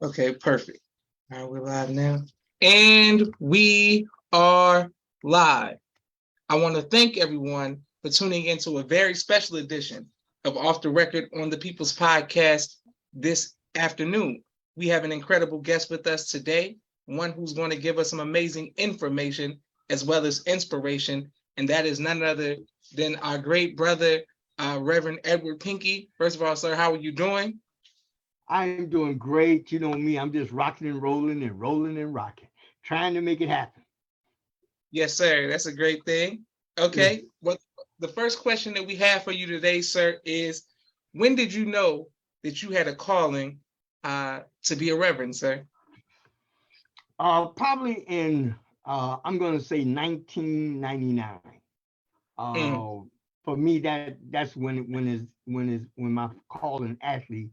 Okay, perfect. All right, we're live now. And we are live. I want to thank everyone for tuning into a very special edition of Off the Record on the People's Podcast this afternoon. We have an incredible guest with us today, one who's going to give us some amazing information as well as inspiration, and that is none other than our great brother, Reverend Edward Pinkey. First of all, sir, how are you doing? I'm doing great. You know me, I'm just rocking and rolling and rolling and rocking, trying to make it happen. Yes, sir. That's a great thing. Yeah. Okay. Well, the first question that we have for you today, sir, is when did you know that you had a calling to be a reverend, sir? Probably in I'm gonna say 1999. Mm, Uh, for me, that's when my calling actually.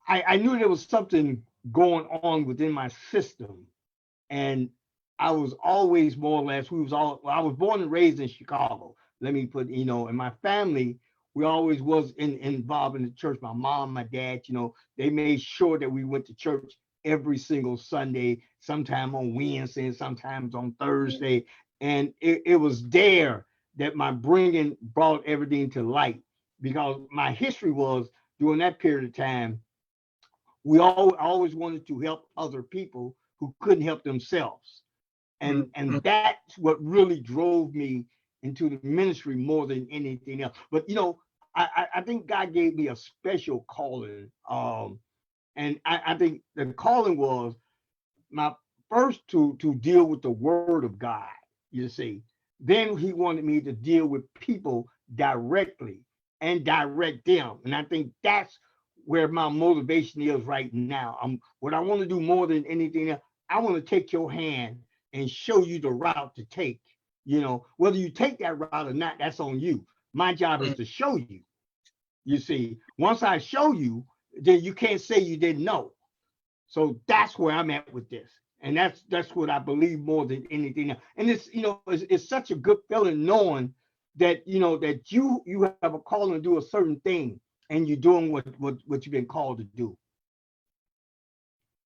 I knew there was something going on within my system, and I was always more or less. We was all. Well, I was born and raised in Chicago. Let me put, in my family, we always was involved in the church. My mom, my dad, they made sure that we went to church every single Sunday, sometime on Wednesday, and sometimes on Thursday, and it was there that my bringing brought everything to light because my history was during that period of time we always wanted to help other people who couldn't help themselves, mm, and mm. that's what really drove me into the ministry more than anything else. But I think God gave me a special calling, and I think the calling was my first to deal with the Word of God. You see, then He wanted me to deal with people directly and direct them, and I think that's where my motivation is right now. What I want to do more than anything else, I want to take your hand and show you the route to take. Whether you take that route or not, that's on you. My job is Mm. to show you. You see, once I show you, then you can't say you didn't know. So that's where I'm at with this. And that's what I believe more than anything else. And it's such a good feeling knowing that that you have a call to do a certain thing and you're doing what you've been called to do.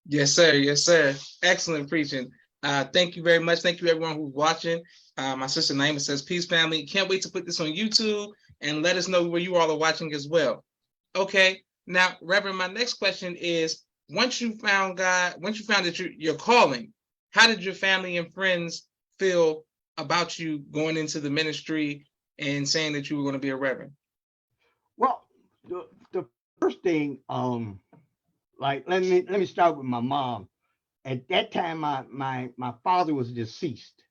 Yes, sir. Yes, sir. Excellent preaching. Thank you very much. Thank you, everyone who's watching. My sister Naima says, "Peace, family. Can't wait to put this on YouTube and let us know where you all are watching as well." Okay. Now, Reverend, my next question is: once you found God, once you found that you're calling, how did your family and friends feel about you going into the ministry and saying that you were going to be a reverend? Well, the first thing, like let me start with my mom. At that time, my father was deceased.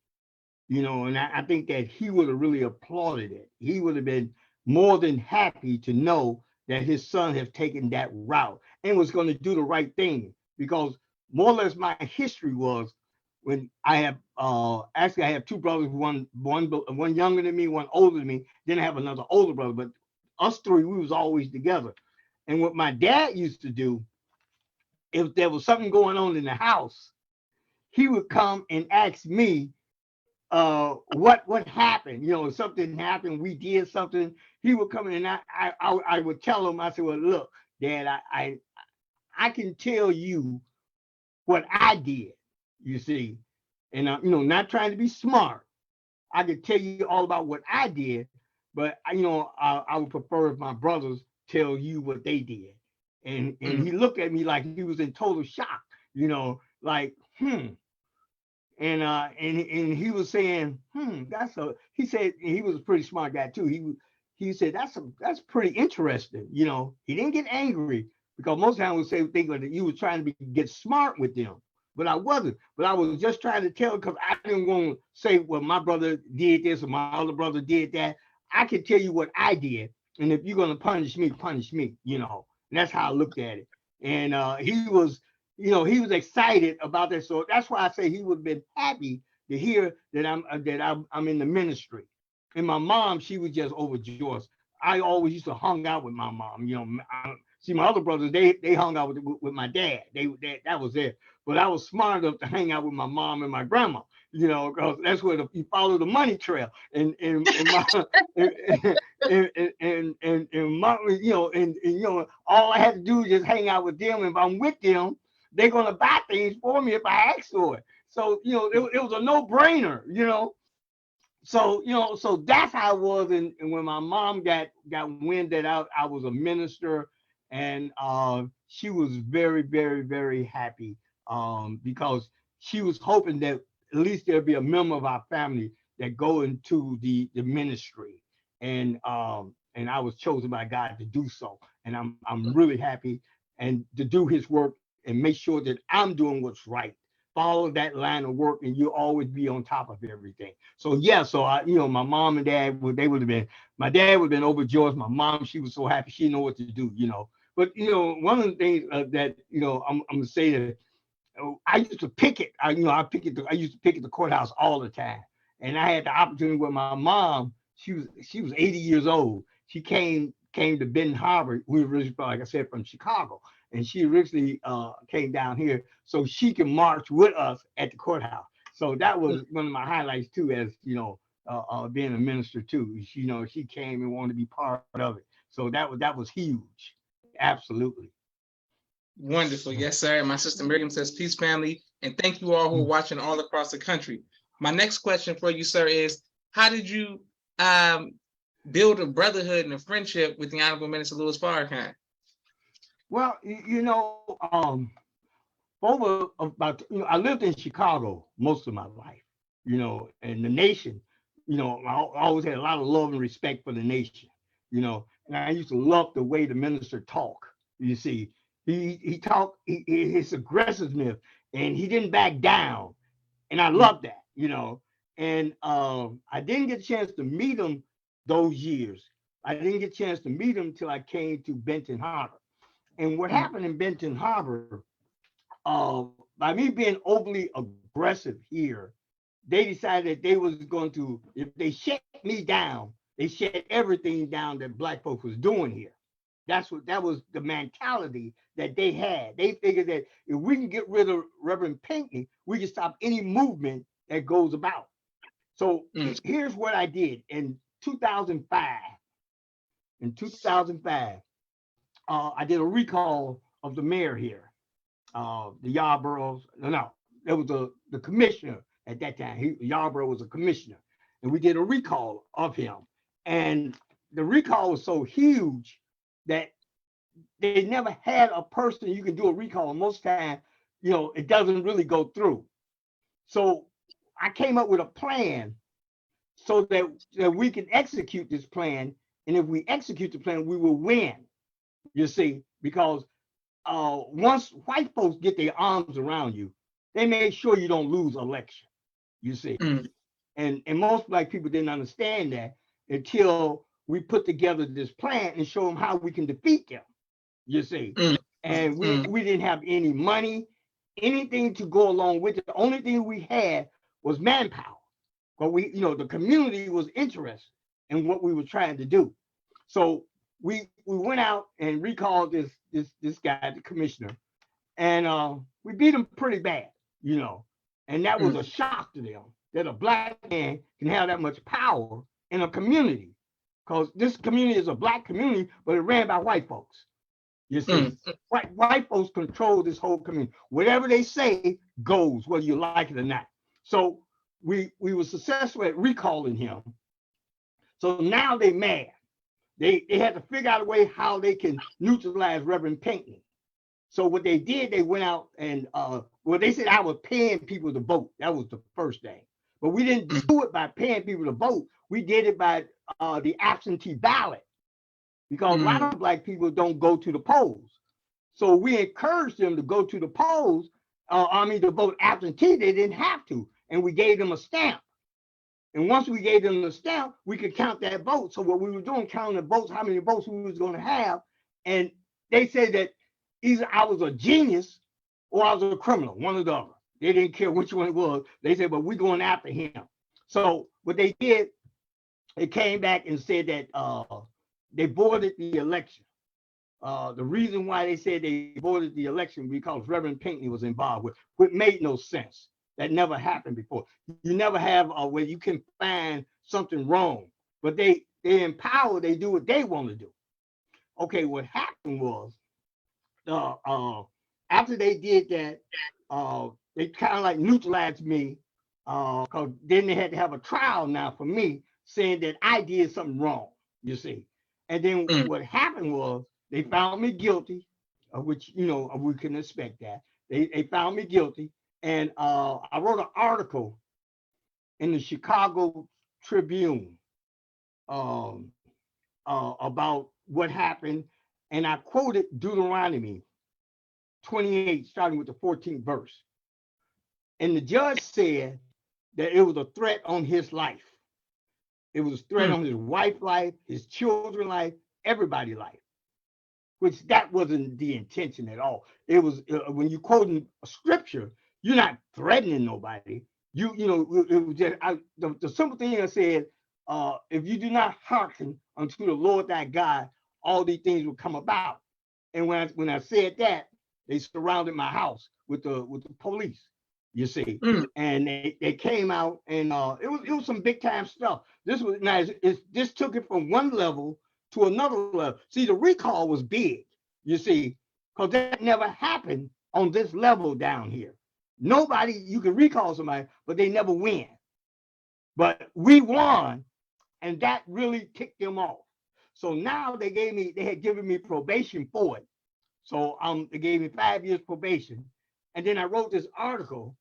And I think that he would have really applauded it. He would have been more than happy to know that his son has taken that route and was going to do the right thing. Because more or less my history was when I have two brothers, one younger than me, one older than me. Then I have another older brother, but us three we was always together. And what my dad used to do, if there was something going on in the house, he would come and ask me what happened. Something happened, we did something. He would come in and I would tell him. I said, well, look, Dad, I can tell you what I did, you see. And not trying to be smart, I could tell you all about what I did, but I would prefer if my brothers tell you what they did. And Mm, he looked at me like he was in total shock, like, and he was saying, he said, he was a pretty smart guy too. He said that's pretty interesting. He didn't get angry because most times we say think that you were trying to get smart with them, but I wasn't. But I was just trying to tell because I didn't want to say, well, my brother did this or my other brother did that. I can tell you what I did, and if you're gonna punish me, punish me. And that's how I looked at it. And he was excited about that. So that's why I say he would have been happy to hear that I'm in the ministry. And my mom, she was just overjoyed. I always used to hung out with my mom. See, my other brothers, they hung out with my dad. That was it. But I was smart enough to hang out with my mom and my grandma. Because that's where you follow the money trail. And my and my, all I had to do is just hang out with them. If I'm with them, they're gonna buy things for me if I ask for it. So it was a no-brainer, So so that's how it was. And when my mom got wind that I was a minister, and she was very, very, very happy, because she was hoping that at least there'd be a member of our family that go into the ministry, and I was chosen by God to do so, and I'm really happy and to do His work and make sure that I'm doing what's right. Follow that line of work, and you always be on top of everything. So yeah, so my mom and dad they would have been. My dad would have been overjoyed. My mom, she was so happy, she didn't know what to do. But one of the things that I'm gonna say that I used to picket. I used to picket the courthouse all the time, and I had the opportunity with my mom. She was 80 years old. She came to Benton Harbor. We were originally, like I said, from Chicago, and she originally came down here so she can march with us at the courthouse. So that was one of my highlights too, as being a minister too. She came and wanted to be part of it. So that was huge. Absolutely. Wonderful. Yes, sir. My sister Miriam says, peace, family. And thank you all who are watching all across the country. My next question for you, sir, is how did you build a brotherhood and a friendship with the Honorable Minister Louis Farrakhan? Well, over about, I lived in Chicago most of my life, and the nation, I always had a lot of love and respect for the nation, and I used to love the way the minister talked. You see, he talked, his aggressiveness, and he didn't back down, and I love that, and I didn't get a chance to meet him those years. I didn't get a chance to meet him until I came to Benton Harbor. And what happened in Benton Harbor, by me being overly aggressive here, they decided that they was going to, if they shut me down, they shut everything down that black folks was doing here. That was the mentality that they had. They figured that if we can get rid of Reverend Pinkeys, we can stop any movement that goes about. So here's what I did in 2005. In 2005, I did a recall of the mayor here, the Yarborough's. No, there was the commissioner at that time. Yarborough was a commissioner, and we did a recall of him. And the recall was so huge that they never had a person you can do a recall. And most time, it doesn't really go through. So I came up with a plan so that we can execute this plan. And if we execute the plan, we will win. You see, because once white folks get their arms around you, they make sure you don't lose election. You see, and most black people didn't understand that until we put together this plan and show them how we can defeat them. You see, and we didn't have any money, anything to go along with it. The only thing we had was manpower, but the community was interested in what we were trying to do. So we went out and recalled this guy, the commissioner, and we beat him pretty bad, and that was a shock to them that a black man can have that much power in a community, because this community is a black community, but it ran by white folks. You see, white folks control this whole community. Whatever they say goes, whether you like it or not. So we were successful at recalling him. So now they mad. They had to figure out a way how they can neutralize Reverend Pinkeys. So what they did, they went out and they said I was paying people to vote. That was the first thing. But we didn't do it by paying people to vote. We did it by the absentee ballot, because a lot of black people don't go to the polls. So we encouraged them to go to the polls. To vote absentee. They didn't have to, and we gave them a stamp. And once we gave them the stamp, we could count that vote. So what we were doing, counting the votes, how many votes we was going to have. And they said that either I was a genius or I was a criminal, one or the other. They didn't care which one it was. They said, but we're going after him. So what they did, they came back and said that they voided the election. The reason why they said they voided the election because Reverend Pinkeys was involved with, which made no sense. That never happened before. You never have where you can find something wrong, but they empower, they do what they want to do. Okay, what happened was after they did that, they kind of like neutralized me, because then they had to have a trial now for me, saying that I did something wrong, you see. And then Mm. what happened was they found me guilty, of which, we can expect that. They found me guilty. And I wrote an article in the Chicago Tribune, um, about what happened. And I quoted Deuteronomy 28, starting with the 14th verse. And the judge said that it was a threat on his life. It was a threat Mm. on his wife's life, his children's life, everybody's life, which that wasn't the intention at all. It was, when you quoting a scripture, you're not threatening nobody. It was just the simple thing I said, if you do not hearken unto the Lord thy God, all these things will come about. And when I said that, they surrounded my house with the police, you see. Mm. And they came out, and it was some big time stuff. This was nice. This took it from one level to another level. See, the recall was big, you see, because that never happened on this level down here. Nobody, you can recall somebody, but they never win. But we won, and that really ticked them off. So now they had given me probation for it. So they gave me 5 years probation. And then I wrote this article.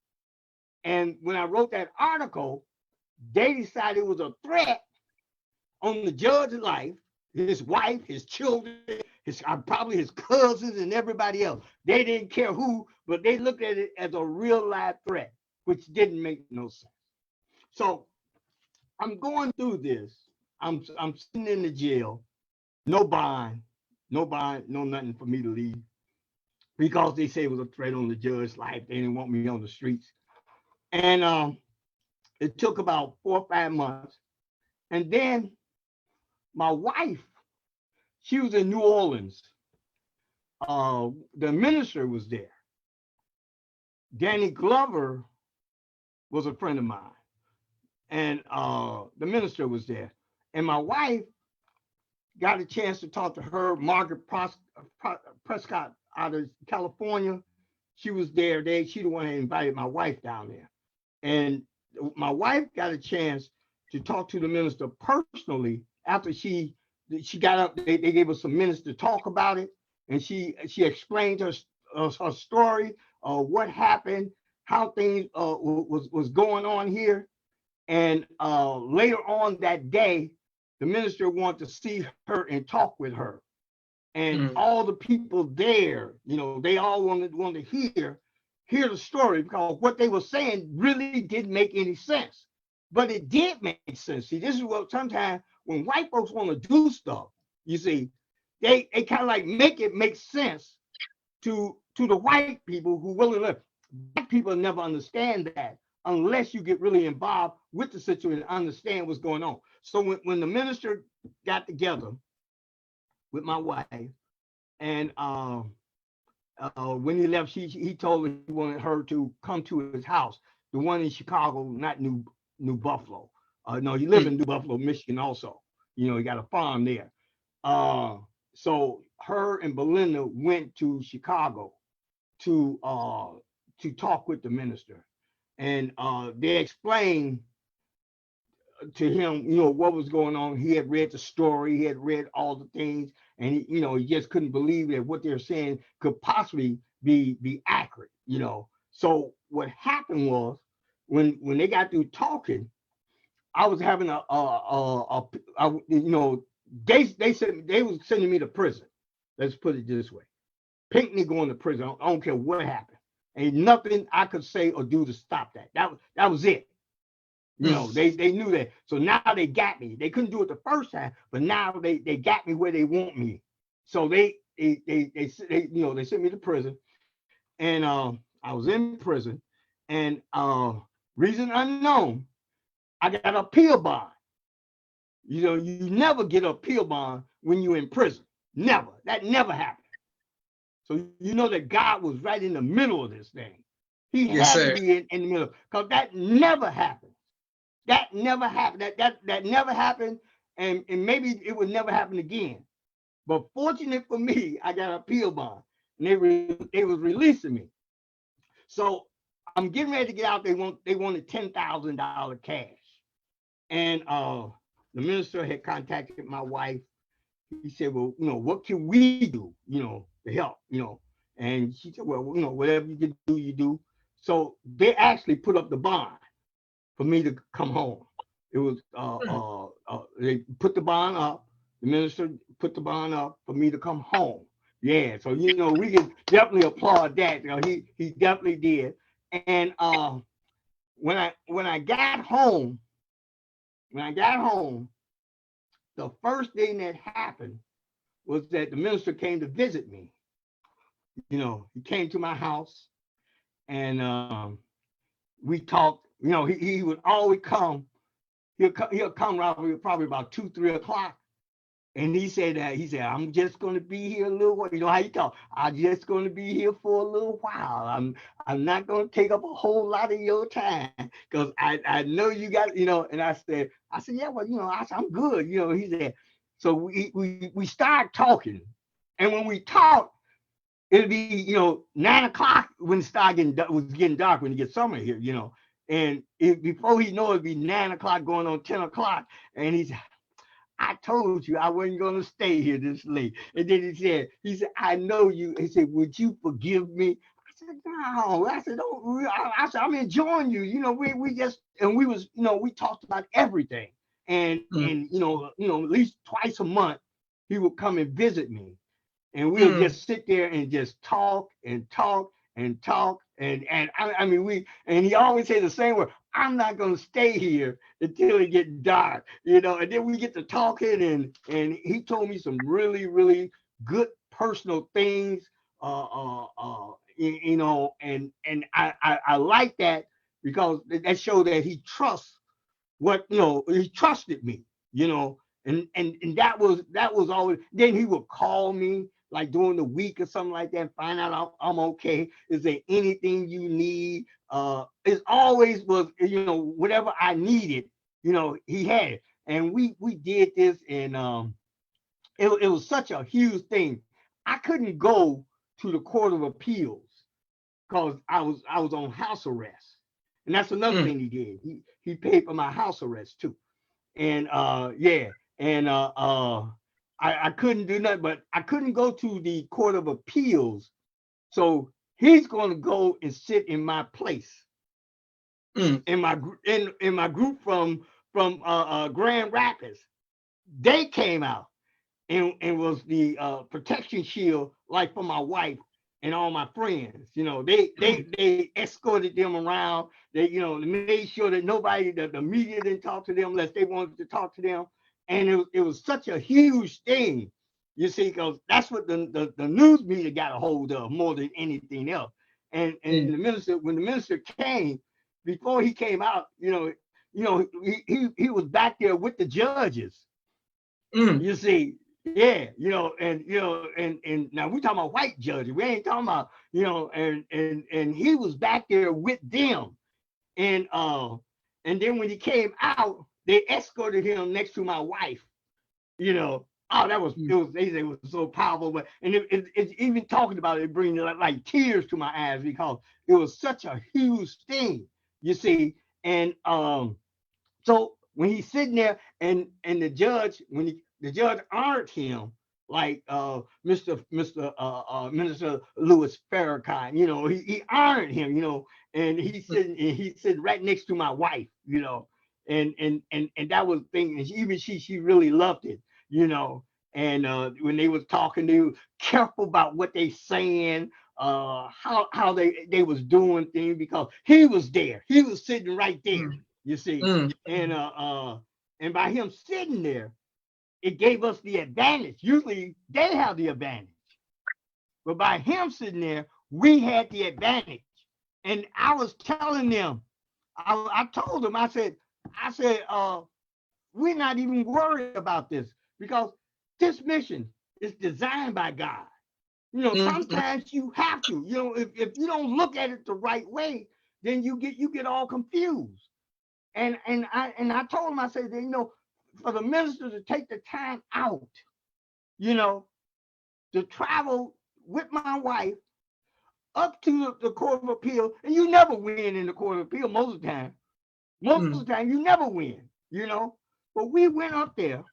And when I wrote that article, they decided it was a threat on the judge's life, his wife, his children, probably his cousins, and everybody else. They didn't care who, but they looked at it as a real live threat, which didn't make no sense. So I'm going through this. I'm sitting in the jail, no bond, no nothing for me to leave, because they say it was a threat on the judge's life. They didn't want me on the streets. And it took about 4 or 5 months. And then my wife, she was in New Orleans. The minister was there. Danny Glover was a friend of mine. And the minister was there. And my wife got a chance to talk to her, Margaret Prescott out of California. She was there. She the one that invited my wife down there. And my wife got a chance to talk to the minister personally after she got up. They gave us some minutes to talk about it, and she explained her story, what happened, how things was going on here. And later on that day, the minister wanted to see her and talk with her. And all the people there, they all wanted to hear the story, because what they were saying really didn't make any sense. But it did make sense. See, this is what sometimes when white folks want to do stuff, you see, they kind of like make it make sense to the white people who really live. Black people never understand that unless you get really involved with the situation and understand what's going on. So when the minister got together with my wife, and when he left, he told her he wanted her to come to his house, the one in Chicago, not New Buffalo. No, he lived in New Buffalo, Michigan also. He got a farm there. So her and Belinda went to Chicago to talk with the minister. And they explained to him, what was going on. He had read the story, he had read all the things, and he just couldn't believe that what they're saying could possibly be accurate. So what happened was, when they got through talking, I was having they said they was sending me to prison. Let's put it this way: Pinkney going to prison. I don't care what happened. Ain't nothing I could say or do to stop that. That was it. They knew that. So now they got me. They couldn't do it the first time, but now they got me where they want me. So they sent me to prison, and I was in prison, and reason unknown, I got a appeal bond. You never get an appeal bond when you're in prison. Never. That never happened. So that God was right in the middle of this thing. He had to be in the middle, because that never happened. That never happened. That never happened, and maybe it would never happen again. But fortunate for me, I got an appeal bond. and they was releasing me. So I'm getting ready to get out. They wanted $10,000 cash, and the minister had contacted my wife. He said, well, what can we do, to help, and she said, well, whatever you can do, you do. So they actually put up the bond for me to come home. It was they put the bond up. The minister put the bond up for me to come home. Yeah, so we can definitely applaud that. He definitely did. And when I got home, the first thing that happened was that the minister came to visit me. He came to my house, and we talked. He would always come. He'll come around probably about 2, 3 o'clock. And he said, I'm just going to be here a little while. You know how you talk. I'm just going to be here for a little while. I'm not going to take up a whole lot of your time because I know you got, And I said, yeah, well, I'm good. He said, so we started talking. And when we talked, it'd be, 9 o'clock when it started was getting dark when it gets summer here, And before he know it'd be 9 o'clock going on 10 o'clock. And he said, I told you I wasn't going to stay here this late. And then he said, I know you. He said, would you forgive me? I said, no. I said, don't. I said, I'm enjoying you. We just, and we was, we talked about everything. And at least twice a month, he would come and visit me. And we'll just sit there and just talk and talk and talk. And I mean, he always say the same word. I'm not going to stay here until it gets dark, and then we get to talking and he told me some really, really good personal things, and I like that because that showed that he trusts he trusted me, and that was always, then he would call me like during the week or something like that, find out I'm okay. Is there anything you need? It always was, whatever I needed, he had it. And we did this, and it was such a huge thing. I couldn't go to the Court of Appeals because I was on house arrest. And that's another thing he did. He paid for my house arrest too. And yeah, and I couldn't do nothing, but I couldn't go to the Court of Appeals. So he's going to go and sit in my place. In my group from Grand Rapids. They came out and was the protection shield, like for my wife and all my friends. They escorted them around. They made sure that nobody, that the media didn't talk to them unless they wanted to talk to them. And it was such a huge thing, you see, because that's what the news media got a hold of more than anything else. And the minister, when the minister came, before he came out, he was back there with the judges. You see, yeah, and now we talking about white judges. We ain't talking about, and he was back there with them. And then when he came out, they escorted him next to my wife. Oh, they say it was so powerful. But and it's even talking about it bringing like tears to my eyes because it was such a huge thing, you see. And so when he's sitting there and the judge, the judge honored him like Minister Louis Farrakhan, he honored him, and he sitting right next to my wife, and that was the thing. And even she really loved it, And when they was talking, they were careful about what they saying, how they was doing things because he was there. He was sitting right there, you see. And by him sitting there, it gave us the advantage. Usually they have the advantage. But by him sitting there, we had the advantage. And I was telling them, I told them, I said, we're not even worried about this because this mission is designed by God. Sometimes you have to, if you don't look at it the right way, then you get all confused. And I told him, I said, for the minister to take the time out, to travel with my wife up to the Court of Appeal, and you never win in the Court of Appeal most of the time. Most of the time, you never win, But we went up there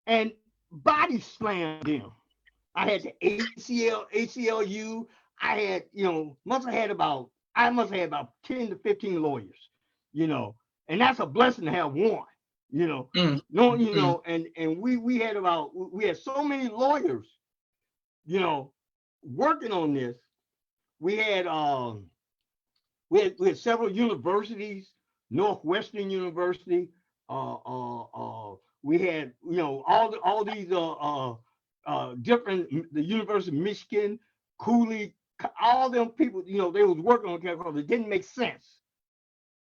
and body slammed them. I had the ACLU. I had, I must have had about 10 to 15 lawyers, and that's a blessing to have one, and we had so many lawyers, working on this. We had several universities, Northwestern University, we had, all these different, the University of Michigan, Cooley, all them people, they was working on it because it didn't make sense,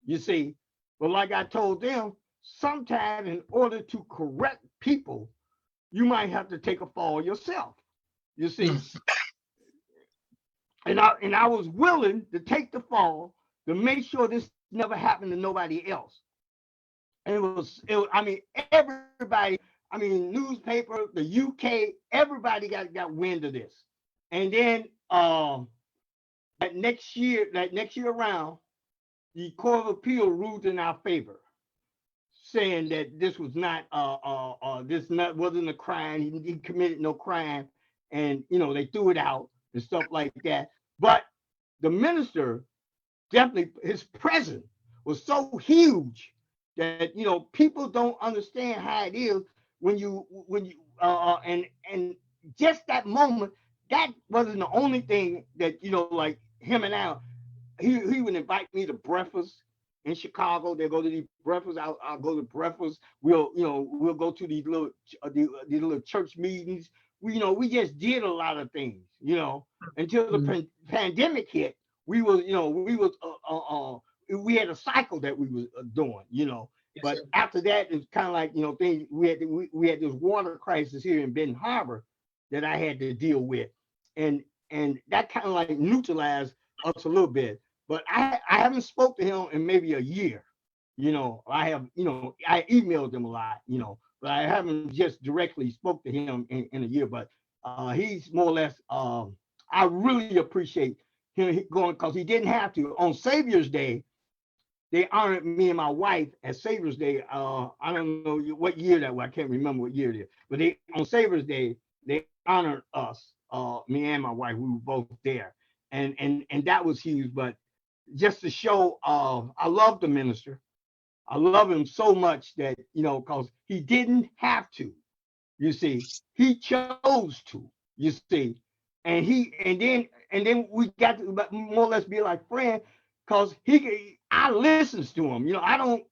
you see. But like I told them, sometimes in order to correct people, you might have to take a fall yourself, you see. And I was willing to take the fall to make sure this never happened to nobody else. And everybody, newspaper, the UK, everybody got wind of this. And then that next year around, the Court of Appeal ruled in our favor, saying that this was not wasn't a crime. He committed no crime, and they threw it out and stuff like that. But the minister, definitely, his presence was so huge that people don't understand how it is when you and just that moment, that wasn't the only thing that like him and I, he would invite me to breakfast in Chicago. They go to these breakfasts. I'll go to breakfast. We'll go to these little church meetings. We just did a lot of things, until the pandemic hit. We had a cycle that we was doing, But after that, it's kind of like things. We had this water crisis here in Benton Harbor that I had to deal with, and that kind of like neutralized us a little bit. But I haven't spoke to him in maybe a year. I have I emailed him a lot, but I haven't just directly spoke to him in a year. But he's more or less. I really appreciate him going, because he didn't have to. On Savior's Day, they honored me and my wife at Savior's Day. I don't know what year that was. I can't remember what year it is. But on Savior's Day, they honored us, me and my wife. We were both there, and that was huge. But just to show, I love the minister. I love him so much that because he didn't have to. You see, he chose to. You see, and then we got to more or less be like friends, because I listens to him. I don't.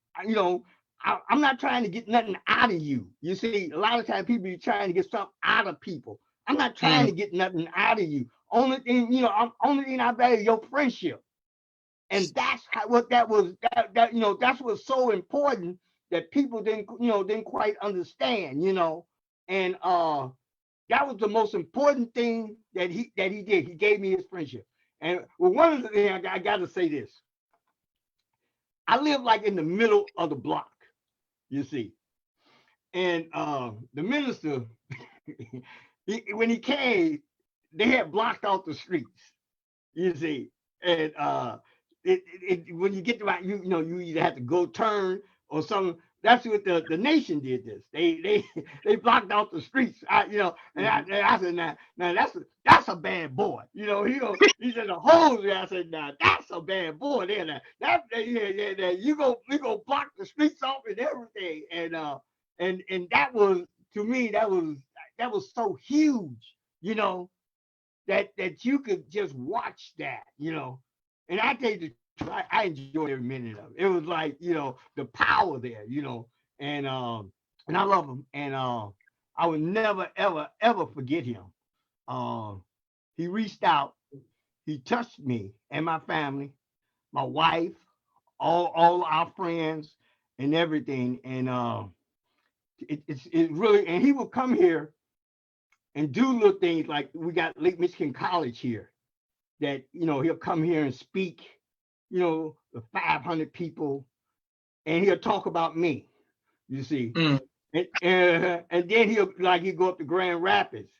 I'm not trying to get nothing out of you. You see, a lot of times people be trying to get something out of people. I'm not trying to get nothing out of you. Only thing, only thing I value your friendship. And that's what that was. That's what's so important that people didn't quite understand. And that was the most important thing that he did. He gave me his friendship. And one of the things I got to say this. I live like in the middle of the block, you see. And the minister, when he came, they had blocked out the streets, you see. And when you get to you either have to go turn or something. That's what the nation did this. They blocked out the streets. And I said, now that's a bad boy. He said the holes there. I said, now that's a bad boy there. You go block the streets off and everything. And that was, to me, that was so huge, that you could just watch that, And I tell you, I enjoyed every minute of it. It was like, the power there, and I love him, and I would never, ever, ever forget him. He reached out, he touched me and my family, my wife, all our friends, and everything, and it really, and he would come here and do little things like we got Lake Michigan College here, that he'll come here and speak. The 500 people, and he'll talk about me, you see. And then he'll go up to Grand Rapids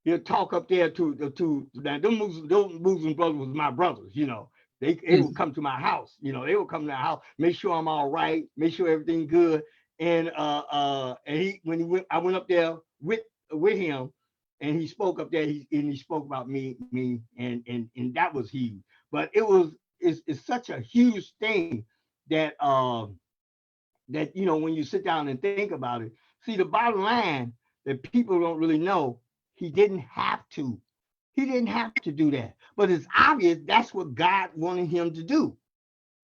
He'll talk up there to now those Muslim brothers was my brothers, you know. They would come to my house, you know. They would come to my house, make sure I'm all right, make sure everything good. And he when he went, I went up there with him, and he spoke up there. He spoke about me, and that was huge. But it's such a huge thing that that you know when you sit down and think about it. See, the bottom line that people don't really know, he didn't have to. He didn't have to do that. But it's obvious that's what God wanted him to do.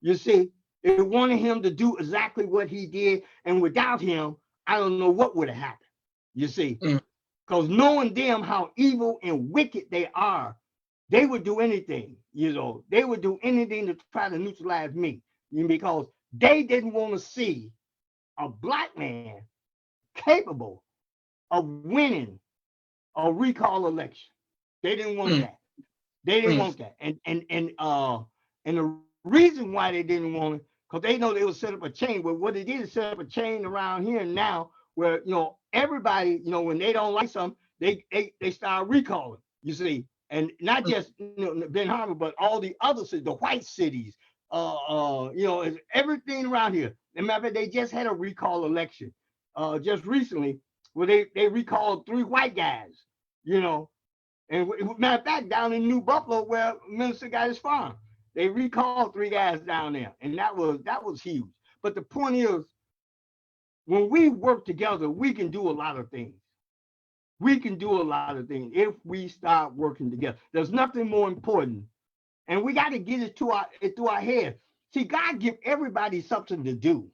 You see, it wanted him to do exactly what he did. And without him, I don't know what would have happened. You see, Mm. because knowing them how evil and wicked they are, they would do anything, you know, they would do anything to try to neutralize me, because they didn't want to see a black man capable of winning a recall election. They didn't want Mm. that. They didn't Mm. want that. And the reason why they didn't want it, because they know they would set up a chain. But what they did is set up a chain around here now where, you know, everybody, you know, when they don't like something, they start recalling, you see. And not just, you know, Benton Harbor, but all the other cities, the white cities, you know, everything around here. And matter of fact, they just had a recall election just recently where they recalled 3 white guys, you know. And matter of fact, down in New Buffalo, where Minister got his farm, they recalled 3 guys down there, and that was huge. But the point is, when we work together, we can do a lot of things. We can do a lot of things if we start working together. There's nothing more important, and we got to get it through our head. See, God give everybody something to do.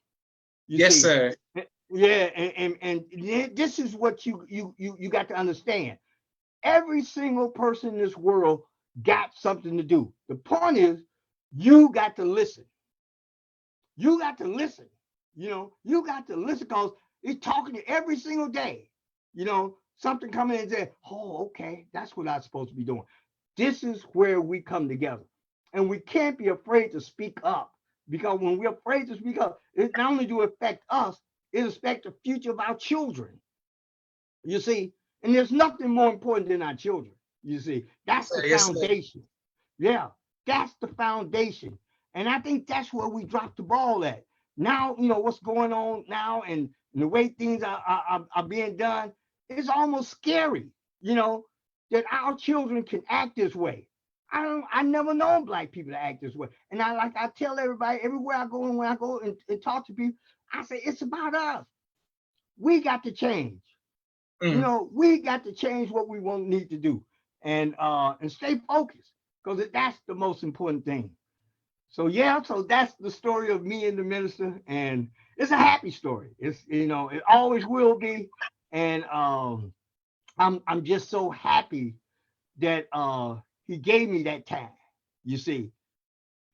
You Yes, see, sir. yeah, and this is what you got to understand. Every single person in this world got something to do. The point is, you got to listen. You got to listen. You know, you got to listen because he's talking to you every single day. You know, something coming in and say, oh, okay, that's what I'm supposed to be doing. This is where we come together. And we can't be afraid to speak up, because when we're afraid to speak up, it not only do it affect us, it affects the future of our children. You see, and there's nothing more important than our children. You see, that's the Yes, sir. foundation. Yeah, that's the foundation. And I think that's where we dropped the ball at. Now, you know, what's going on now, and the way things are being done, it's almost scary, you know, that our children can act this way. I never known black people to act this way. And I tell everybody everywhere I go, and when I go and talk to people, I say it's about us. We got to change. You Mm. know, we got to change what we want need to do, and stay focused, because that's the most important thing. So yeah, so that's the story of me and the minister, and it's a happy story. It's, you know, it always will be, and I'm just so happy that he gave me that time. You see,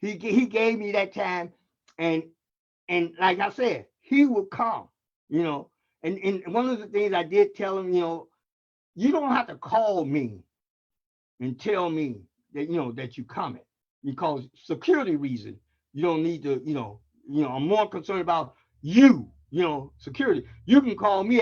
he gave me that time, and like I said, he will come. You know, and one of the things I did tell him, you know, you don't have to call me and tell me that, you know, that you coming, because security reason. You don't need to, I'm more concerned about you, you know, security. You can call me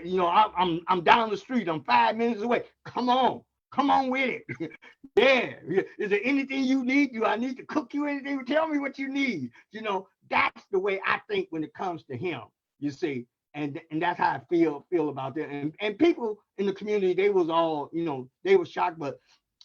you know, I'm down the street, I'm 5 minutes away. Come on with it. Yeah. Is there anything you need? Do I need to cook you anything? Tell me what you need. You know, that's the way I think when it comes to him, you see. And that's how I feel about that. And people in the community, they was all, you know, they were shocked, but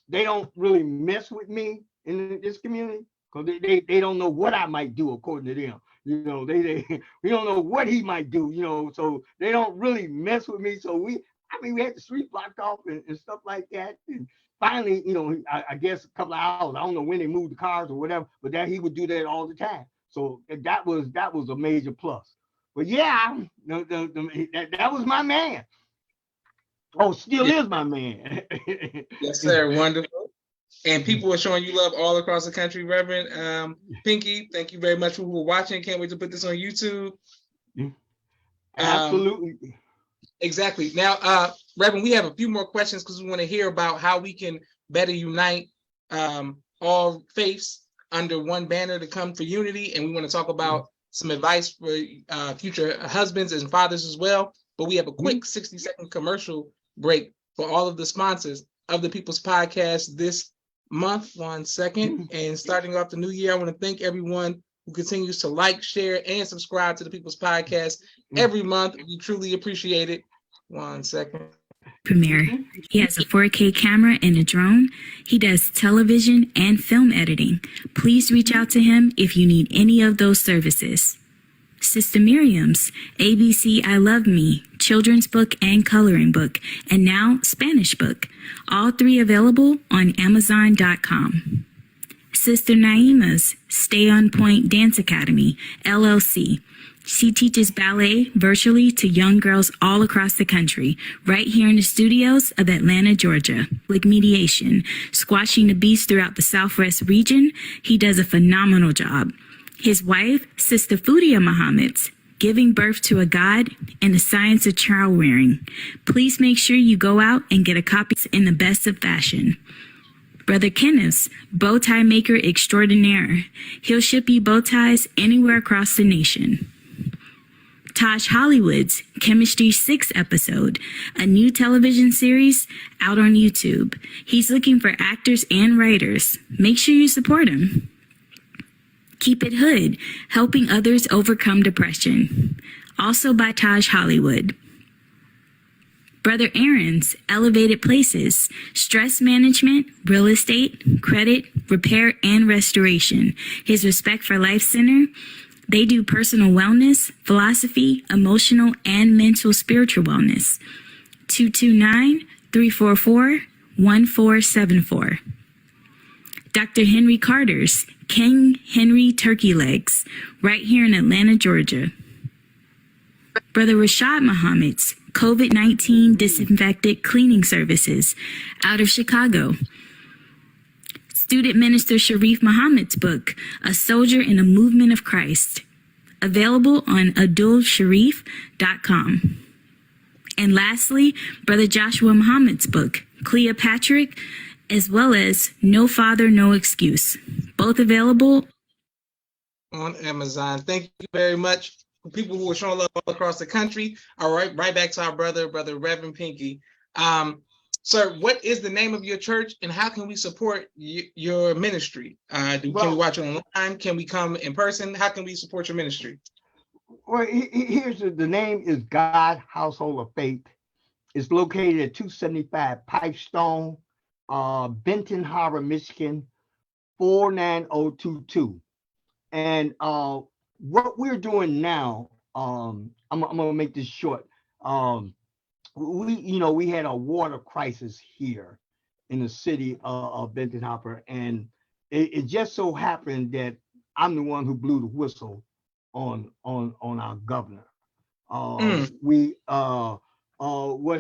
they don't really mess with me in this community, because they don't know what I might do according to them. You know, they we don't know what he might do, you know, so they don't really mess with me. So we had the street blocked off and stuff like that. And finally, you know, I guess a couple of hours, I don't know when they moved the cars or whatever, but that he would do that all the time. So that was a major plus. But yeah, that was my man. Oh, still Yeah. is my man. Yes, sir. Wonderful. And people are showing you love all across the country, Reverend Pinky. Thank you very much for who are watching. Can't wait to put this on YouTube. Absolutely. Exactly. Now, Reverend, we have a few more questions because we want to hear about how we can better unite all faiths under one banner to come for unity. And we want to talk about some advice for future husbands and fathers as well. But we have a quick 60-second commercial break for all of the sponsors of the People's Podcast this month. 1 second. And starting off the new year, I want to thank everyone who continues to like, share, and subscribe to the People's Podcast every month. We truly appreciate it. 1 second. Premiere. He has a 4K camera and a drone. He does television and film editing. Please reach out to him if you need any of those services. Sister Miriam's ABC I Love Me, children's book and coloring book, and now Spanish book. All three available on Amazon.com. Sister Naima's Stay on Point Dance Academy, LLC. She teaches ballet virtually to young girls all across the country, right here in the studios of Atlanta, Georgia. Like mediation, squashing the beast throughout the Southwest region, he does a phenomenal job. His wife, Sister Fudia Muhammad's Giving Birth to a God and the Science of Child Rearing. Please make sure you go out and get a copy in the best of fashion. Brother Kenneth's Bow Tie Maker Extraordinaire. He'll ship you bow ties anywhere across the nation. Taj Hollywood's Chemistry 6 episode, a new television series out on YouTube. He's looking for actors and writers. Make sure you support him. Keep It Hood, helping others overcome depression. Also by Taj Hollywood. Brother Aaron's Elevated Places, stress management, real estate, credit, repair, and restoration. His Respect for Life Center. They do personal wellness, philosophy, emotional, and mental spiritual wellness. 229-344-1474. Dr. Henry Carter's King Henry Turkey Legs, right here in Atlanta, Georgia. Brother Rashad Muhammad's COVID-19 Disinfected Cleaning Services, out of Chicago. Student Minister Sharif Muhammad's book, A Soldier in the Movement of Christ, available on adulsharif.com. And lastly, Brother Joshua Muhammad's book, Cleopatra, as well as No Father, No Excuse, both available on Amazon. Thank you very much for people who are showing love all across the country. All right, right back to our brother Rev Pinkeys. Sir, what is the name of your church and how can we support your ministry? Can we watch it online? Can we come in person? How can we support your ministry? Well, here's the name is God Household of Faith. It's located at 275 Pipestone, Benton Harbor, Michigan, 49022. And what we're doing now, I'm gonna make this short. We had a water crisis here in the city of Benton Harbor, and it just so happened that I'm the one who blew the whistle on our governor. What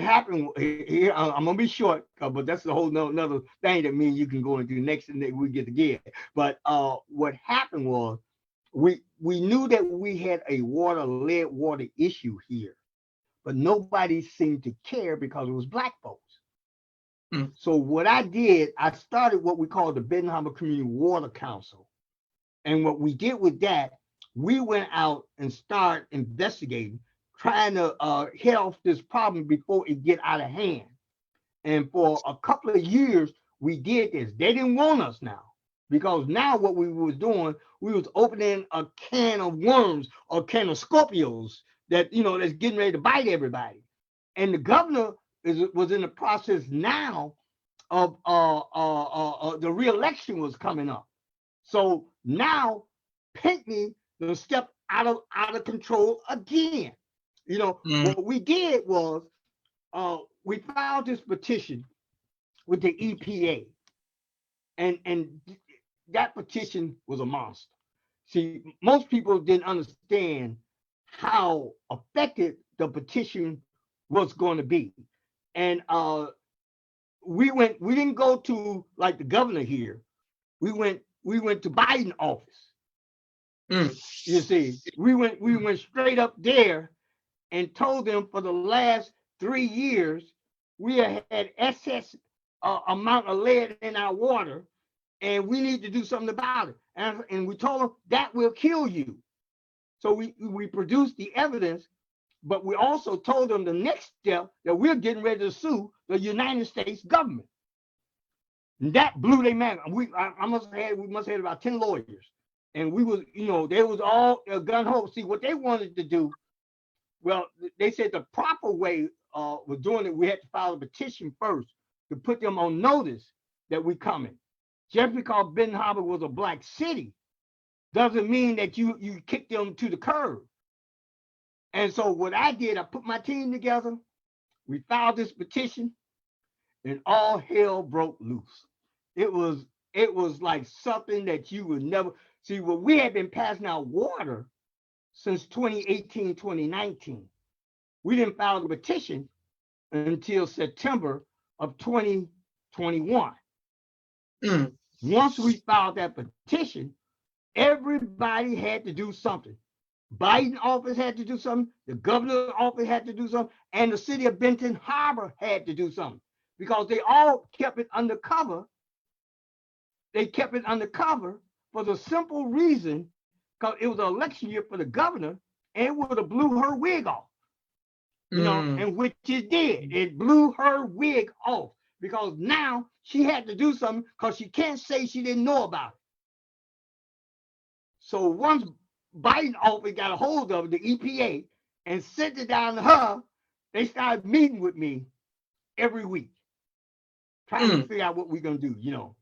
happened here? I'm gonna be short, but that's a whole nother thing that me and you can go into next, and we get to get. But what happened was we knew that we had a lead water issue here. But nobody seemed to care because it was Black folks. So what I did, I started what we call the Benton Harbor Community Water Council. And what we did with that, we went out and started investigating, trying to head off this problem before it get out of hand. And for a couple of years, we did this. They didn't want us now, because now what we was doing, we was opening a can of worms or a can of Scorpios that, that's getting ready to bite everybody. And the governor was in the process now of the re-election was coming up. So now Pinckney will step out of control again. What we did was we filed this petition with the EPA, and that petition was a monster. See, most people didn't understand how effective the petition was going to be. And we didn't go to like the governor here. We went to Biden office. You see, we went straight up there and told them for the last 3 years, we had excess amount of lead in our water, and we need to do something about it. And we told them that will kill you. So we produced the evidence but we also told them the next step that we're getting ready to sue the United States government. And that blew their mind. We must have had about 10 lawyers. And we was, they was all gun ho. See, what they wanted to do, well, they said the proper way was doing it, we had to file a petition first to put them on notice that we coming. Just because Benton Harbor was a black city doesn't mean that you kick them to the curb. And so what I did, I put my team together, we filed this petition, and all hell broke loose. It was like something that you would never see. Well, we had been passing out water since 2018, 2019. We didn't file the petition until September of 2021. Once we filed that petition, everybody had to do something. Biden office had to do something, the governor's office had to do something, and the city of Benton Harbor had to do something, because they all kept it undercover. They kept it undercover for the simple reason, because it was an election year for the governor, and it would have blew her wig off. And which it did. It blew her wig off, because now she had to do something, because she can't say she didn't know about it. So once Biden office got a hold of the EPA and sent it down to her, they started meeting with me every week, trying to figure out what we're gonna do.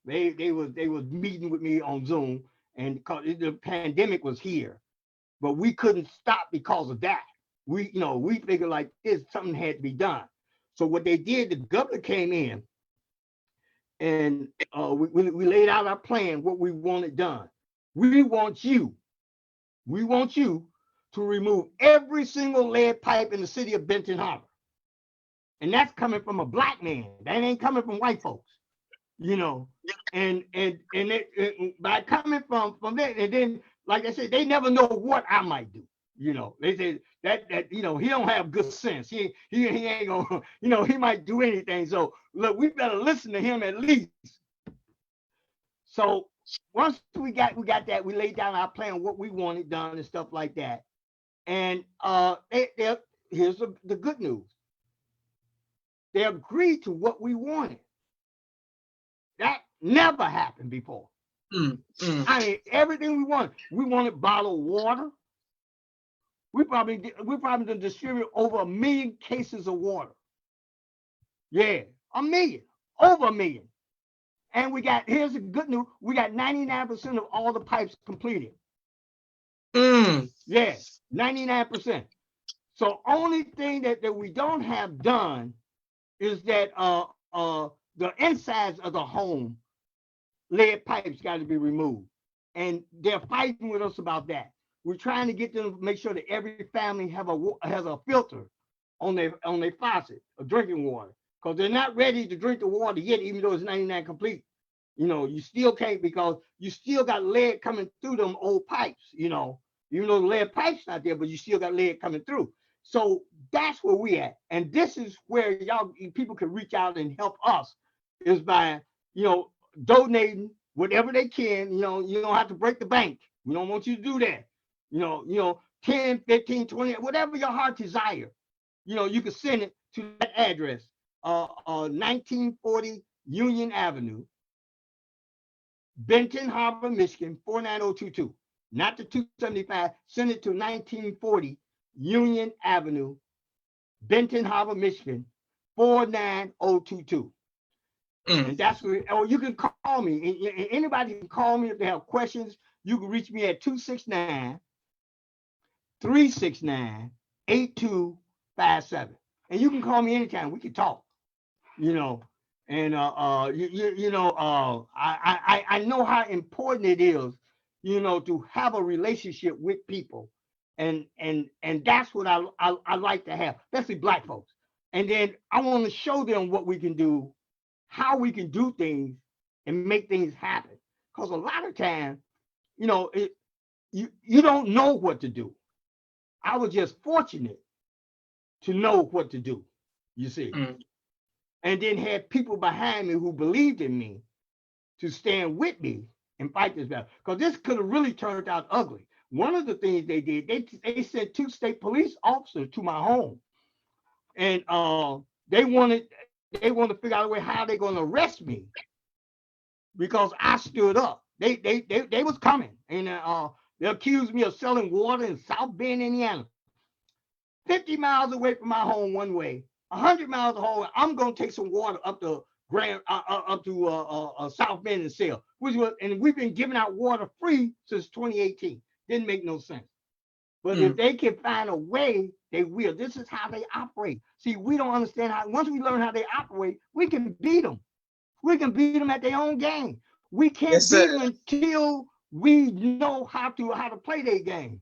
They was meeting with me on Zoom, and because the pandemic was here, but we couldn't stop because of that. We figured like this, something had to be done. So what they did, the governor came in, and we laid out our plan, what we wanted done. We want you to remove every single lead pipe in the city of Benton Harbor. And that's coming from a black man. That ain't coming from white folks, and by coming from that, and then, like I said, they never know what I might do. They say that he don't have good sense. He ain't gonna, he might do anything. So look, we better listen to him at least. So once we got that, we laid down our plan, what we wanted done and stuff like that. And here's the good news. They agreed to what we wanted. That never happened before. I mean, everything we wanted. We wanted bottled water. We probably done distribute over 1 million cases of water. Yeah, 1 million, over 1 million. And here's the good news, we got 99% of all the pipes completed. Yeah, 99%. So only thing that we don't have done is that the insides of the home lead pipes got to be removed. And they're fighting with us about that. We're trying to get them to make sure that every family has a filter on their faucet of drinking water, because they're not ready to drink the water yet, even though it's 99 complete. You still can't, because you still got lead coming through them old pipes, even though the lead pipe's not there, but you still got lead coming through. So that's where we at. And this is where people can reach out and help us, is by, donating whatever they can. You don't have to break the bank. We don't want you to do that. 10, 15, 20, whatever your heart desire, you can send it to that address, 1940 Union Avenue, Benton Harbor, Michigan, 49022. Not the 275, send it to 1940 Union Avenue, Benton Harbor, Michigan, 49022. And that's where, or you can call me. Anybody can call me if they have questions. You can reach me at 269-369-8257. And you can call me anytime. We can talk, And I know how important it is, to have a relationship with people, and that's what I like to have, especially Black folks. And then I want to show them what we can do, how we can do things and make things happen. Because a lot of times, you don't know what to do. I was just fortunate to know what to do, you see. And then had people behind me who believed in me to stand with me and fight this battle. Because this could have really turned out ugly. one of the things they did, they sent 2 state police officers to my home, and they wanted to figure out a way how they're going to arrest me because I stood up. They was coming, and they accused me of selling water in South Bend, Indiana, 50 miles away from my home one way, 100 miles away. I'm going to take some water up to South Bend and sell, and we've been giving out water free since 2018. Didn't make no sense. But if they can find a way, they will. This is how they operate. See, we don't understand how. Once we learn how they operate, we can beat them. We can beat them at their own game. We can't beat them until we know how to play their game.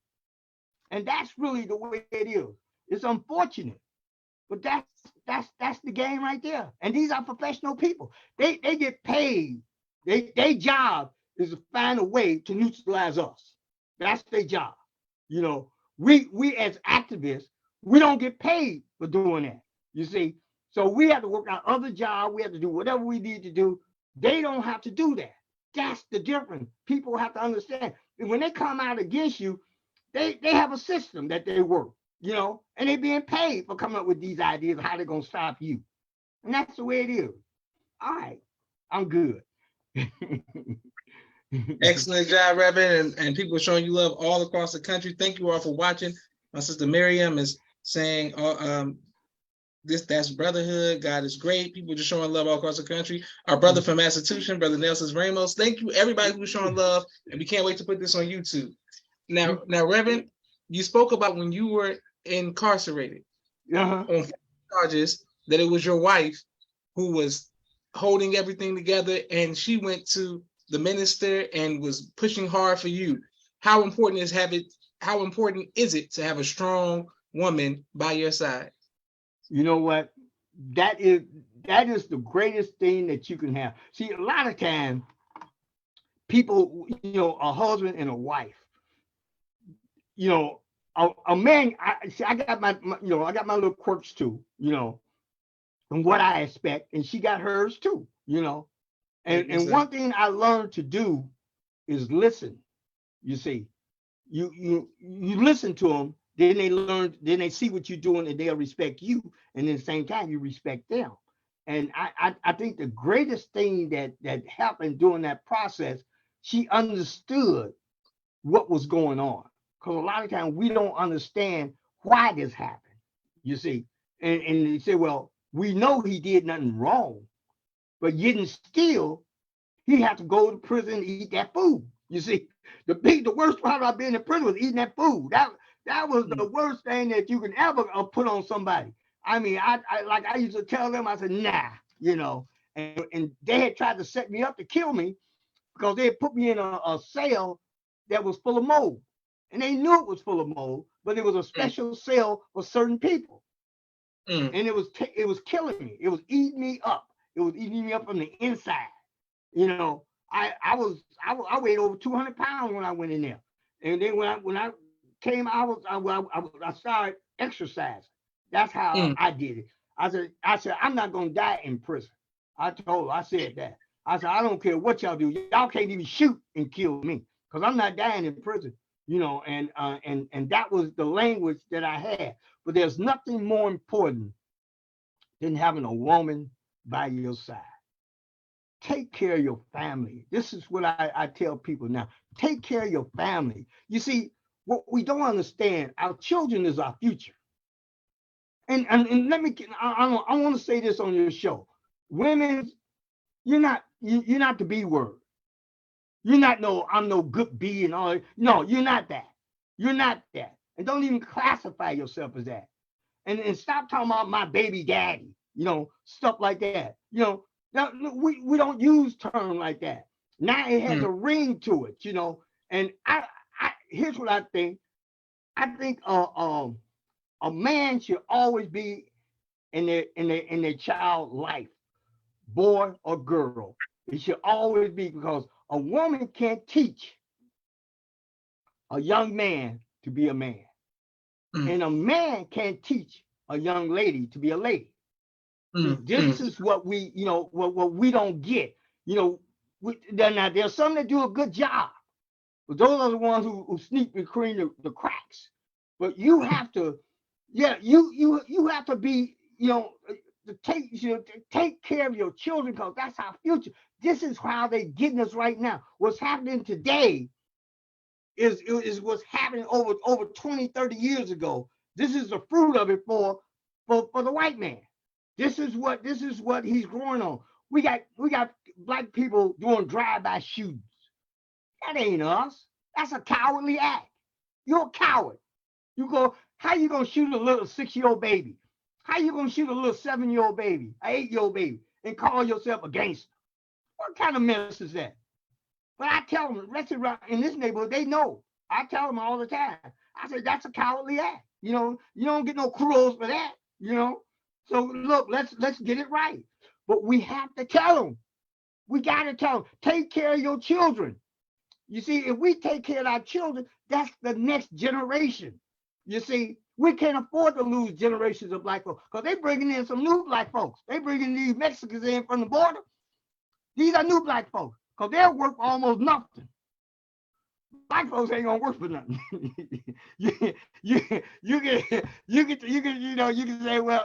And that's really the way it is. It's unfortunate, but that's the game right there. And these are professional people. They get paid. Their job is to find a way to neutralize us. That's their job. You know, we as activists, we don't get paid for doing that. You see, so we have to work our other job. We have to do whatever we need to do. They don't have to do that. That's the difference. People have to understand. And when they come out against you, they have a system that they work, you know, and they're being paid for coming up with these ideas of how they're going to stop you. And that's the way it is. All right, I'm good. Excellent job, Reverend, and people showing you love all across the country. Thank you all for watching. My sister Miriam is saying, that's Brotherhood. God is great. People just showing love all across the country. Our brother from Massachusetts, Brother Nelson Ramos. Thank you, everybody who's showing love, and we can't wait to put this on YouTube. Now, Reverend, you spoke about when you were incarcerated on charges that it was your wife who was holding everything together, and she went to the minister and was pushing hard for you. How important is it to have a strong woman by your side? You know what? That is the greatest thing that you can have. See, a lot of times people, you know, a husband and a wife, you know, a man, I got my little quirks too, you know, and what I expect, and she got hers too, you know. And one thing I learned to do is listen. You see, you listen to them, then they learn, then they see what you're doing, and they'll respect you. And at the same time, you respect them. And I think the greatest thing that happened during that process, she understood what was going on. Because a lot of times we don't understand why this happened. You see, and they say, well, we know he did nothing wrong, but yet and still, he had to go to prison and eat that food. You see, the worst part about being in prison was eating that food. That was the worst thing that you can ever put on somebody. I mean, I used to tell them, I said, nah, you know, and they had tried to set me up to kill me because they had put me in a cell that was full of mold. And they knew it was full of mold, but it was a special cell for certain people. And it was killing me. It was eating me up. It was eating me up from the inside. You know, I weighed over 200 pounds when I went in there. And then when I came out, I started exercising. That's how I did it. I said, I'm not going to die in prison. I said that. I said, I don't care what y'all do. Y'all can't even shoot and kill me because I'm not dying in prison. You know, and that was the language that I had. But there's nothing more important than having a woman by your side. Take care of your family. This is what I tell people now. Take care of your family. You see, what we don't understand, our children is our future. And let me, I want to say this on your show. Women, you're not the B word. You're not I'm no good B and all that. No, you're not that. You're not that. And don't even classify yourself as that. And stop talking about my baby daddy, you know, stuff like that. You know, now, we don't use terms like that. Now it has a ring to it, you know. And I here's what I think. I think a man should always be in their child life, boy or girl. It should always be, because a woman can't teach a young man to be a man. And a man can't teach a young lady to be a lady. This is what we, you know, what we don't get. You know, now there's some that do a good job, But those are the ones who sneak between the cracks. But you have to, yeah, you have to be, to take care of your children because that's our future. This is how they're getting us right now. What's happening today is what's happening over 20, 30 years ago. This is the fruit of it for the white man. This is what he's growing on. We got black people doing drive-by shootings. That ain't us. That's a cowardly act. You're a coward. How you gonna shoot a little 6-year-old baby? How you gonna shoot a little 7-year-old baby, an 8-year-old baby, and call yourself a gangster? What kind of mess is that? But I tell them, rest around in this neighborhood, they know. I tell them all the time. I say that's a cowardly act. You don't get no kudos for that. So look, let's get it right. But we have to tell them. We gotta tell them, take care of your children. You see, if we take care of our children, that's the next generation. You see, we can't afford to lose generations of black folks because they're bringing in some new black folks. They're bringing these Mexicans in from the border. These are new black folks because they'll work for almost nothing. Black folks ain't gonna work for nothing. you can say, well,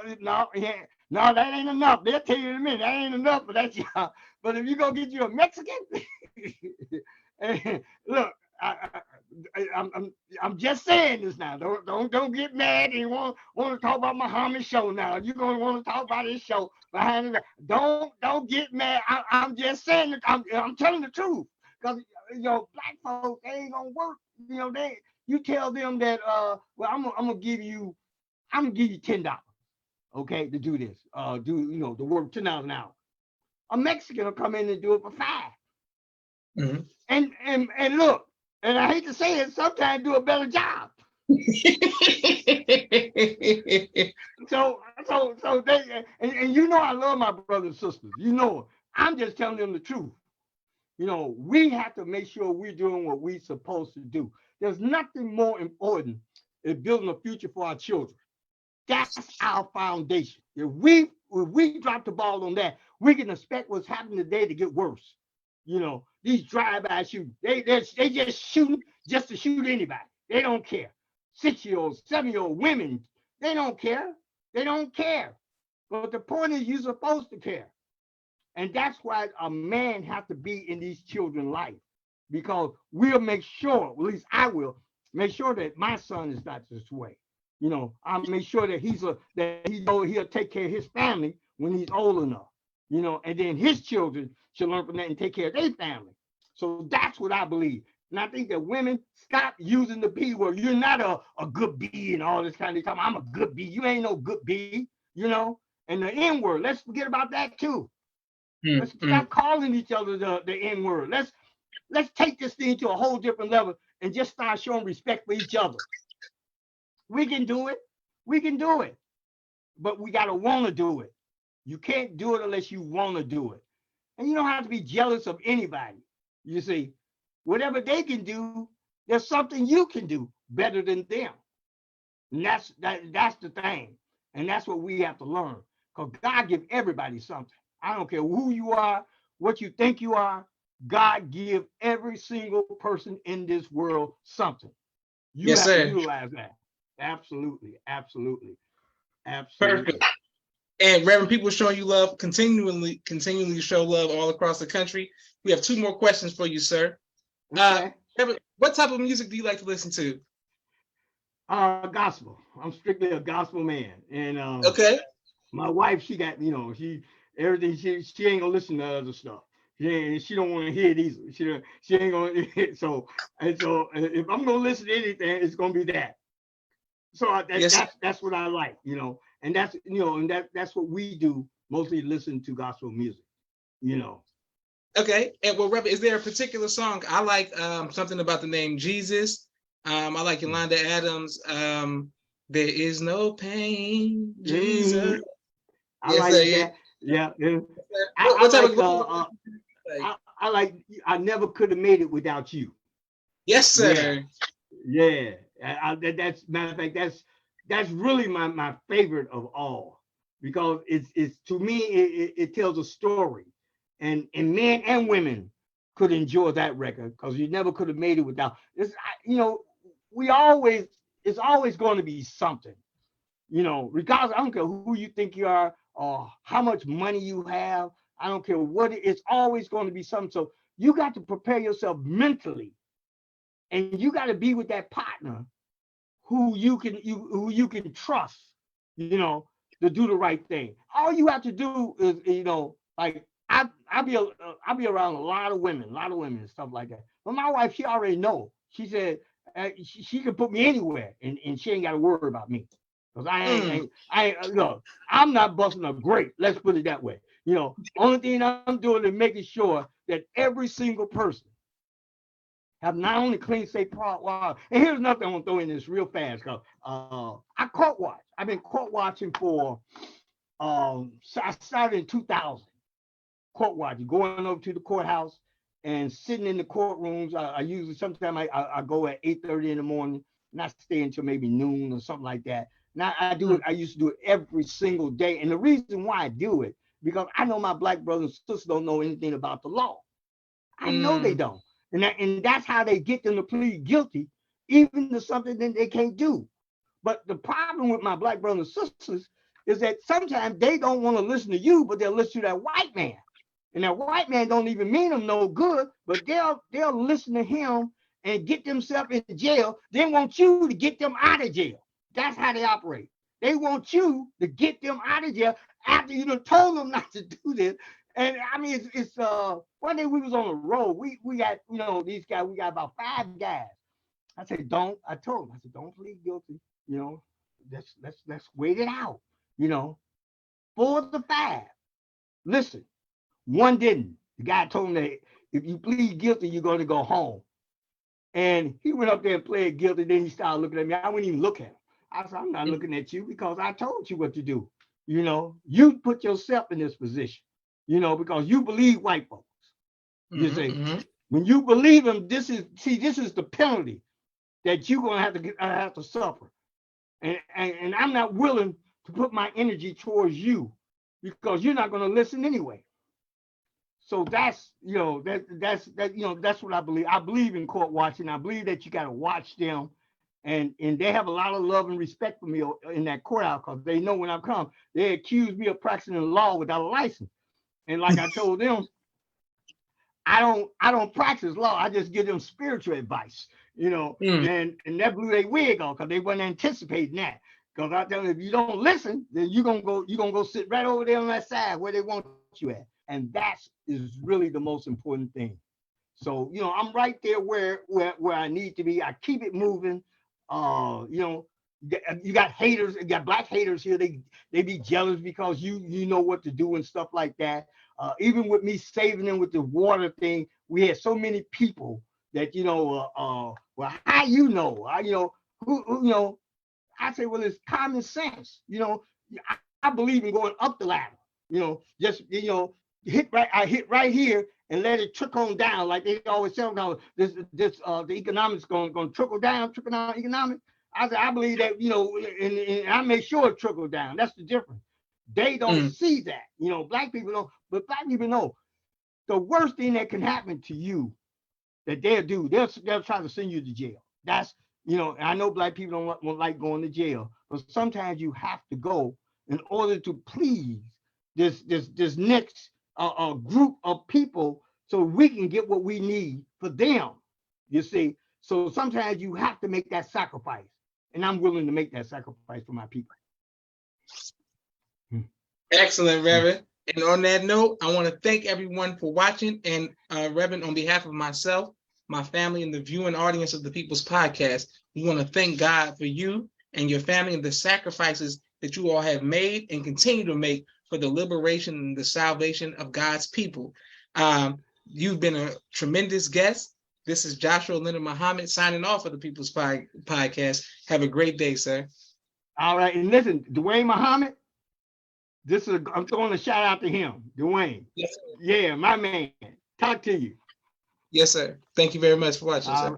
no, that ain't enough. They'll tell you in a minute, that ain't enough for that job. But if you go get you a Mexican, look, I'm just saying this now. Don't get mad and want to talk about Muhammad's show now. You're gonna want to talk about his show behind it. Don't get mad. I'm just saying that I'm telling the truth. Because black folks, they ain't gonna work. You tell them that well, I'm gonna give you $10, okay, to do this. To work $10 an hour. A Mexican will come in and do it for $5. Mm-hmm. And look, and I hate to say it, sometimes do a better job. so they and I love my brothers and sisters. I'm just telling them the truth. We have to make sure we're doing what we're supposed to do. There's nothing more important than building a future for our children. That's our foundation. If we drop the ball on that, we can expect what's happening today to get worse. These drive-by shootings, they just shooting just to shoot anybody. They don't care. 6-year-olds, 7-year-old women, they don't care. They don't care. But the point is, you're supposed to care. And that's why a man has to be in these children's life, because we'll make sure, at least I will, make sure that my son is not this way. I'll make sure that he'll take care of his family when he's old enough. And then his children should learn from that and take care of their family. So that's what I believe. And I think that women stop using the B word. You're not a good B and all this kind of stuff. I'm a good B. You ain't no good B, And the N word, let's forget about that too. Let's stop calling each other the N word. Let's take this thing to a whole different level and just start showing respect for each other. We can do it. We can do it. But we got to want to do it. You can't do it unless you want to do it. And you don't have to be jealous of anybody. You see, whatever they can do, there's something you can do better than them. And that's the thing. And that's what we have to learn. Because God gives everybody something. I don't care who you are, what you think you are. God give every single person in this world something. You have to utilize that. Absolutely. Perfect. And Reverend, people showing you love, continually show love all across the country. We have 2 more questions for you, sir. Okay. What type of music do you like to listen to? Gospel. I'm strictly a gospel man. And okay. My wife, she got, everything, she ain't gonna listen to other stuff. She don't want to hear it either. She ain't gonna. So if I'm gonna listen to anything, it's gonna be that. So that's what I like, and that's that's what we do, mostly listen to gospel music, Okay, and well, Rev, is there a particular song? I like something about the name Jesus. I like Yolanda Adams. There is no pain, Jesus. I like that. Yeah. I like I never could have made it without you. Yes, sir. Yeah. That's matter of fact, that's really my favorite of all, because it's to me it tells a story, and men and women could enjoy that record, because you never could have made it without this. You know, it's always going to be something, you know, regardless. I don't care who you think you are or how much money you have. I don't care what it's always going to be something. So you got to prepare yourself mentally, and you got to be with that partner who you can trust, you know, to do the right thing. All you have to do is, you know, like I be around a lot of women and stuff like that. But my wife, she already know. She said she can put me anywhere, and she ain't got to worry about me, because I ain't look. I'm not busting a grape. Let's put it that way. You know, only thing I'm doing is making sure that every single person have not only clean, safe water. And here's another thing I want to throw in this real fast. Cause I court watch. I've been court watching for. So I started in 2000. Court watching, going over to the courthouse and sitting in the courtrooms. I usually sometimes I go at 8:30 in the morning, and I stay until maybe noon or something like that. Now I do it. I used to do it every single day, and the reason why I do it, because I know my black brothers and sisters don't know anything about the law. I know they don't. And that's how they get them to plead guilty, even to something that they can't do. But the problem with my black brothers and sisters is that sometimes they don't want to listen to you, but they'll listen to that white man. And that white man don't even mean them no good, but they'll listen to him and get themselves in jail. They want you to get them out of jail. That's how they operate. They want you to get them out of jail after you done told them not to do this. And I mean, it's one day we was on the road. We got, you know, these guys, we got about 5 guys. I said, I told them, don't plead guilty. You know, let's wait it out. You know, 4 of the 5. Listen, one didn't. The guy told him that if you plead guilty, you're going to go home. And he went up there and pled guilty. Then he started looking at me. I wouldn't even look at him. I said, I'm not looking at you because I told you what to do. You know, you put yourself in this position, you know, because you believe white folks. You see, when you believe them, this is the penalty that you're going to have to suffer. And I'm not willing to put my energy towards you because you're not going to listen anyway. So that's, you know, that's what I believe. I believe in court watching. I believe that you got to watch them, and they have a lot of love and respect for me in that courthouse, because they know when I come, they accuse me of practicing law without a license. And like I told them, I don't practice law. I just give them spiritual advice, you know, and that blew their wig off because they weren't anticipating that. Because I tell them, if you don't listen, then you're gonna go sit right over there on that side where they want you at. And that is really the most important thing. So, you know, I'm right there where I need to be. I keep it moving. You know, you got haters, you got black haters here. They be jealous because you know what to do and stuff like that. Even with me saving them with the water thing, we had so many people that, you know, well, how you know, who you know, I say, well, it's common sense. You know, I believe in going up the ladder. You know, just, you know, I hit right here and let it trickle on down, like they always tell me. The economics going to trickle down economics. I said, I believe that, you know, and I make sure it trickle down. That's the difference. They don't see that, you know. Black people don't, but black people know the worst thing that can happen to you that they'll do. They'll try to send you to jail. That's, you know, I know black people don't like going to jail, but sometimes you have to go in order to please this next group of people, so we can get what we need for them. You see, so sometimes you have to make that sacrifice, and I'm willing to make that sacrifice for my people. Excellent, Reverend. And on that note, I want to thank everyone for watching. And Reverend, on behalf of myself, my family, and the viewing audience of the People's Podcast, we want to thank God for you and your family and the sacrifices that you all have made and continue to make for the liberation and the salvation of God's people. You've been a tremendous guest. This is Joshua Leonard Muhammad signing off for the People's Podcast. Have a great day, sir. All right, and listen, Dwayne Muhammad, I'm throwing a shout out to him, Dwayne. Yes, sir. Yeah, my man. Talk to you. Yes, sir. Thank you very much for watching, sir.